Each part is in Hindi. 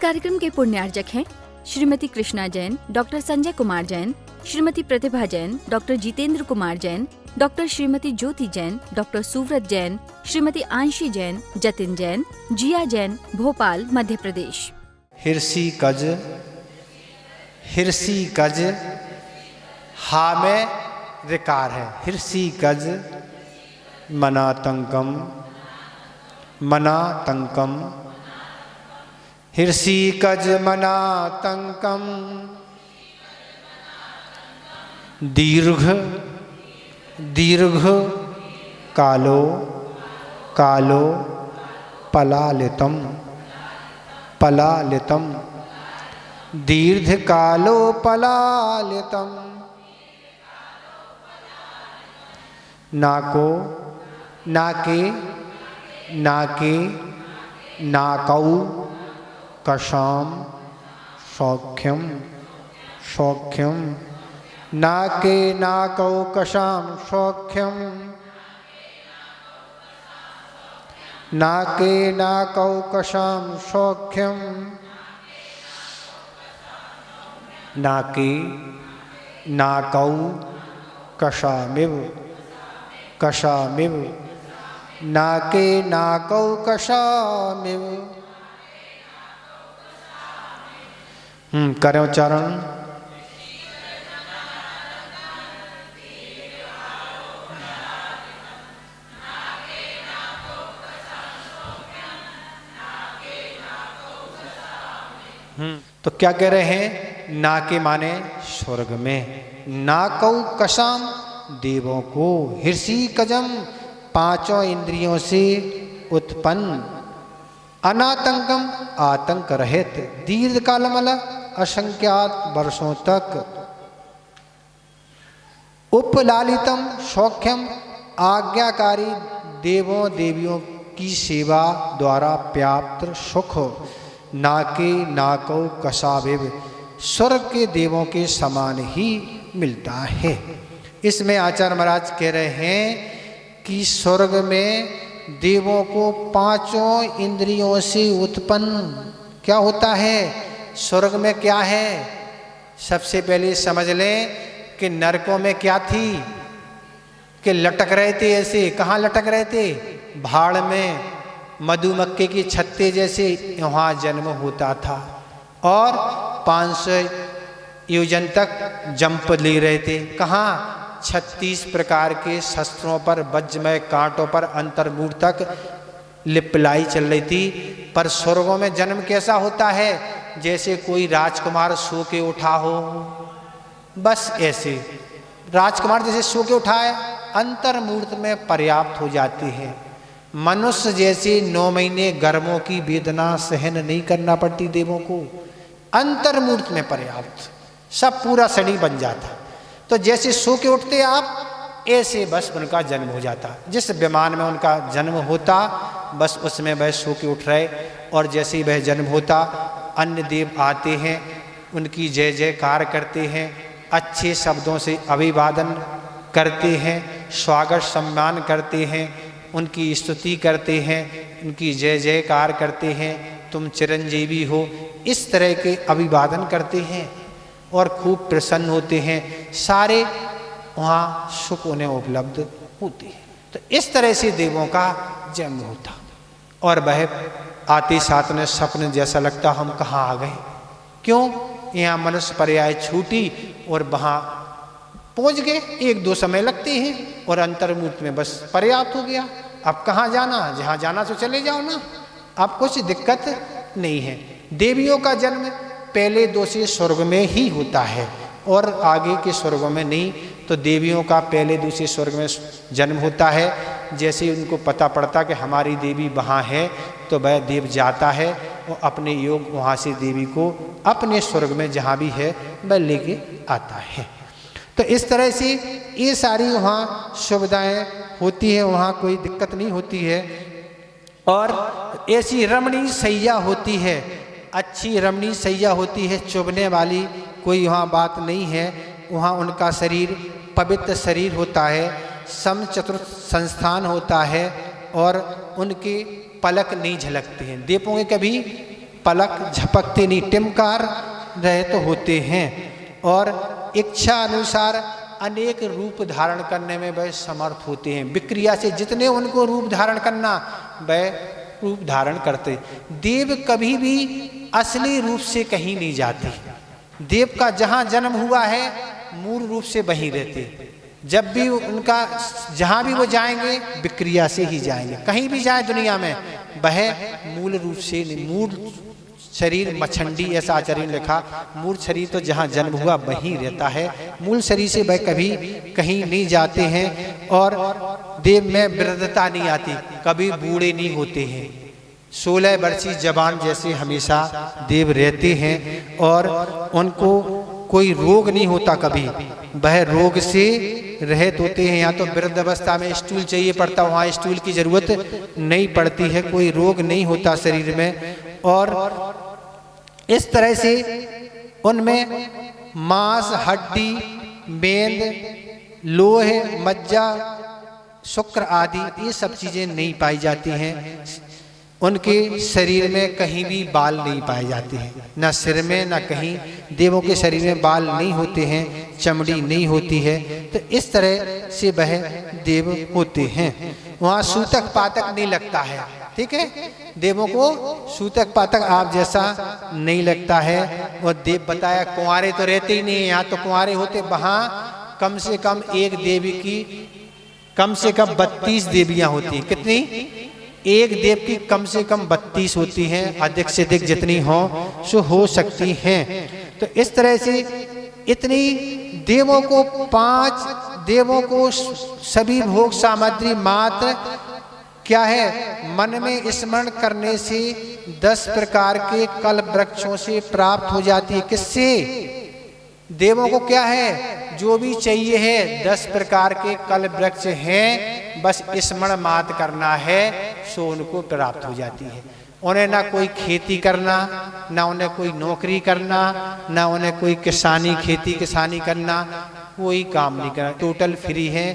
कार्यक्रम के पुण्यार्जक हैं श्रीमती कृष्णा जैन, डॉक्टर संजय कुमार जैन, श्रीमती प्रतिभा जैन, डॉक्टर जितेंद्र कुमार जैन, डॉक्टर श्रीमती ज्योति जैन, डॉक्टर सुव्रत जैन, श्रीमती आंशी जैन, जतिन जैन, जिया जैन, भोपाल, मध्य प्रदेश। हिरसी कज हा में रिकार है। हिरसी कज मना तंकम हिरसी कज मना तंकम दीर्घ कालो पलालितम दीर्घ कालो पलालितम नाको नाके नाकौ कशाम सौख्यम नाके नाकौ कशाम सौख्यम नाके नाकौ कशाम सौख्यम नाके नाकौ कशामिव नाके नाकौ कशामिव। करें उच्चारण। तो क्या कह रहे हैं? ना के माने स्वर्ग में, नाकौ कशाम देवों को, हिरसी कजम पांचों इंद्रियों से उत्पन्न, अनातंकम आतंक रहित, दीर्घ कालमल असंख्यात वर्षों तक, उपलालितम सौख्यम आज्ञाकारी देवों देवियों की सेवा द्वारा प्राप्त सुख, नाके नाकौ कशाविव स्वर्ग के देवों के समान ही मिलता है। इसमें आचार्य महाराज कह रहे हैं कि स्वर्ग में देवों को पांचों इंद्रियों से उत्पन्न क्या होता है? स्वर्ग में क्या है? सबसे पहले समझ लें कि नरकों में क्या थी कि लटक रहे थे। ऐसे कहाँ लटक रहे थे? भाड़ में मधुमक्खी की छत्ते जैसे वहाँ जन्म होता था और 500 योजन तक जंप ले रहे थे। कहाँ? 36 प्रकार के शस्त्रों पर, वज्रमय कांटों पर अंतर्मूढ़ तक लिपलाई चल रही थी। पर स्वर्गों में जन्म कैसा होता है? जैसे कोई राजकुमार सो के उठा हो, बस ऐसे राजकुमार जैसे सो के उठाए अंतर्मूर्त में पर्याप्त हो जाती है। मनुष्य जैसे 9 महीने गर्भों की वेदना सहन नहीं करना पड़ती देवों को, अंतर्मूर्त में पर्याप्त सब पूरा शरीर बन जाता। तो जैसे सो के उठते आप, ऐसे बस उनका जन्म हो जाता। जिस विमान में उनका जन्म होता बस उसमें वह सो के उठ रहे, और जैसे ही वह जन्म होता अन्य देव आते हैं, उनकी जय जयकार करते हैं, अच्छे शब्दों से अभिवादन करते हैं, स्वागत सम्मान करते हैं, उनकी स्तुति करते हैं, उनकी जय जयकार करते हैं, तुम चिरंजीवी हो, इस तरह के अभिवादन करते हैं और खूब प्रसन्न होते हैं। सारे वहाँ सुख उन्हें उपलब्ध होते हैं। तो इस तरह से देवों का जन्म होता और वह आते साथ में सपन जैसा लगता, हम कहाँ आ गए। क्यों? यहाँ मनुष्य पर्याय छूटी और वहाँ पहुँच गए। 1-2 समय लगते हैं और अंतर्मूर्त में बस पर्याप्त हो गया। अब कहाँ जाना? जहाँ जाना तो चले जाओ ना, अब कुछ दिक्कत नहीं है। देवियों का जन्म पहले 2 से स्वर्ग में ही होता है और आगे के स्वर्गों में नहीं। तो देवियों का पहले 2 से स्वर्ग में जन्म होता है। जैसे उनको पता पड़ता कि हमारी देवी वहाँ है तो वह देव जाता है और अपने योग वहाँ से देवी को अपने स्वर्ग में जहाँ भी है वह लेके आता है। तो इस तरह से ये सारी वहाँ सुविधाएं होती है, वहाँ कोई दिक्कत नहीं होती है। और ऐसी रमणीय सैया होती है, अच्छी रमणीय सैया होती है, चुभने वाली कोई वहाँ बात नहीं है। वहाँ उनका शरीर पवित्र शरीर होता है, समचतुर्थ संस्थान होता है और उनके पलक नहीं झलकते हैं। देवों के कभी पलक झपकते नहीं, टिमकार रहे तो होते हैं और इच्छा अनुसार अनेक रूप धारण करने में वह समर्थ होते हैं। विक्रिया से जितने उनको रूप धारण करना वह रूप धारण करते। देव कभी भी असली रूप से कहीं नहीं जाते। देव का जहाँ जन्म हुआ है मूल रूप से वहीं रहते। जब भी उनका जहाँ भी वो जाएंगे विक्रिया से ही जाएंगे। कहीं भी जाए दुनिया में वह मूल रूप से नहीं। मूल शरीर मछंडी, ऐसा आचार्य ने लिखा, मूल शरीर तो जहाँ जन्म हुआ वहीं रहता है। मूल शरीर से वह कभी कहीं नहीं जाते हैं और देव में वृद्धता नहीं आती, कभी बूढ़े नहीं होते हैं। 16 वर्षीय जवान जैसे हमेशा देव रहते हैं और उनको कोई रोग नहीं होता कभी। वह रोग से रहित होते हैं। यहाँ तो वृद्ध अवस्था में स्टूल चाहिए पड़ता, वहाँ स्टूल की जरूरत नहीं पड़ती है। कोई रोग नहीं होता शरीर में और इस तरह से उनमें मांस, हड्डी, मेद, लोहे, मज्जा, शुक्र आदि ये सब चीजें नहीं पाई जाती हैं। उनके शरीर में कहीं भी बाल नहीं पाए जाते हैं, न सिर में न कहीं। देवों के शरीर में बाल नहीं होते हैं, चमड़ी नहीं होती है। तो इस तरह से वह देव होते हैं। वहाँ सूतक पातक नहीं लगता है, ठीक है। देवों को सूतक पातक आप जैसा नहीं लगता है। वो देव बताया कुंवारे तो रहते ही नहीं है, यहाँ तो कुंवारे होते। वहाँ कम से कम एक देवी की कम से कम 32 देवियाँ होती हैं। कितनी? एक देव की कम से कम 32 होती हैं। अधिक से अधिक जितनी हो सो हो सकती हैं। तो इस तरह से इतनी देवों को 5 देवों को सभी भोग सामग्री मात्र क्या है, मन में स्मरण करने से 10 प्रकार के कल्प वृक्षों से प्राप्त हो जाती है। किससे? देवों को क्या है, जो भी चाहिए है 10 प्रकार के कल्प वृक्ष हैं, बस स्मरण मात्र करना है सो उनको प्राप्त हो जाती है। उन्हें ना कोई खेती करना, ना उन्हें कोई नौकरी करना, ना उन्हें कोई किसानी खेती किसानी करना, कोई काम नहीं करना। टोटल फ्री है।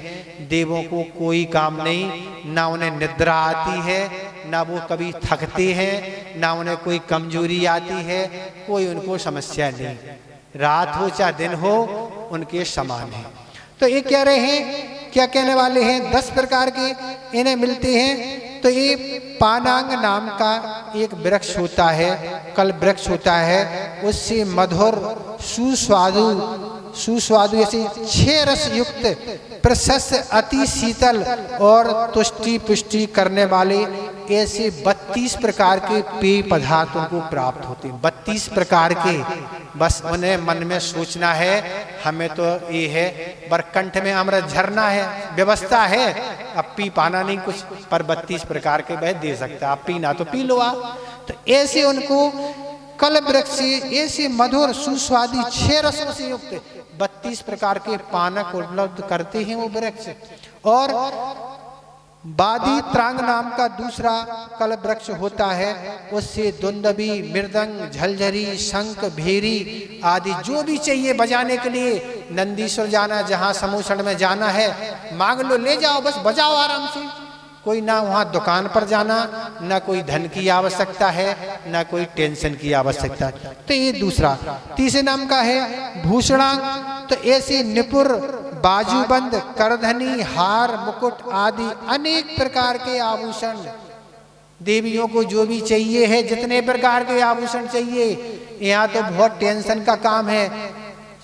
देवों को कोई काम नहीं, ना उन्हें निद्रा आती है, ना वो कभी थकते हैं, ना उन्हें कोई कमजोरी आती है, कोई उनको समस्या नहीं। रात हो चाहे दिन हो उनके समान है। तो ये कह रहे हैं, क्या कहने वाले हैं, 10 प्रकार के इन्हें मिलते हैं। तो ये पानांग नाम का एक वृक्ष होता है, कल्प वृक्ष होता है। उससे मधुर सुस्वादु ऐसे 6 रस युक्त प्रशस्त अति शीतल और तुष्टि पुष्टि करने वाले ऐसे 32 प्रकार के पेय पदार्थों को प्राप्त होते हैं। 32 प्रकार के, बस उन्हें मन में सोचना है। हमें तो ये है बरकंठ में अमृत झरना है, व्यवस्था है, अब पी पाना नहीं कुछ, पर 32 प्रकार के वह दे सकता, आप पीना तो पी लो आप। तो ऐसे उनको कल्प वृक्ष से ऐसे मधुर सुस्वादी 6 रसों से युक्त 32 प्रकार के पानक उपलब्ध करते हैं वो वृक्ष। और बादी त्रांग नाम का दूसरा कल्प वृक्ष होता है। उससे दुंदबी, मृदंग, झलझरी, शंख, भेरी आदि जो भी चाहिए बजाने के लिए, नंदीश्वर जाना, जहाँ समूषण में जाना है, मांग लो, ले जाओ, बस बजाओ आराम से। कोई ना वहाँ दुकान पर जाना, ना कोई धन की आवश्यकता है, ना कोई टेंशन की आवश्यकता है। तो ये दूसरा। तीसरे नाम का है भूषणांग। तो ऐसे निपुर, बाजूबंद, करधनी, हार, मुकुट आदि अनेक प्रकार के आभूषण देवियों को जो भी चाहिए है, जितने प्रकार के आभूषण चाहिए। यहाँ तो बहुत टेंशन का काम है।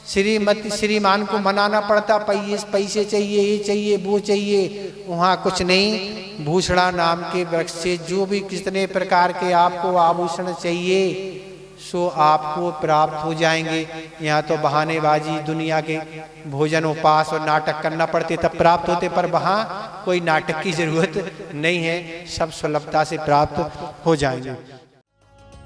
श्रीमती श्रीमान को मनाना पड़ता, पैसे चाहिए, ये चाहिए, वो चाहिए। वहाँ कुछ नहीं। भूषणा नाम के वृक्ष से जो भी कितने प्रकार के आपको आभूषण चाहिए सो आपको प्राप्त हो जाएंगे। यहाँ तो बहानेबाजी, दुनिया के भोजन उपास और नाटक करना पड़ते तब प्राप्त होते, पर वहाँ कोई नाटक की जरूरत नहीं है, सब सुलभता से प्राप्त हो जाएंगे।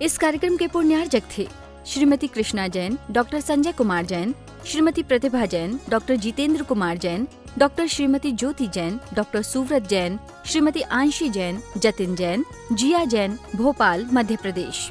इस कार्यक्रम के पुण्यार्जक थे श्रीमती कृष्णा जैन, डॉक्टर संजय कुमार जैन, श्रीमती प्रतिभा जैन, डॉक्टर जितेंद्र कुमार जैन, डॉक्टर श्रीमती ज्योति जैन, डॉक्टर सुव्रत जैन, श्रीमती आंशी जैन, जतिन जैन, जिया जैन, भोपाल, मध्य प्रदेश।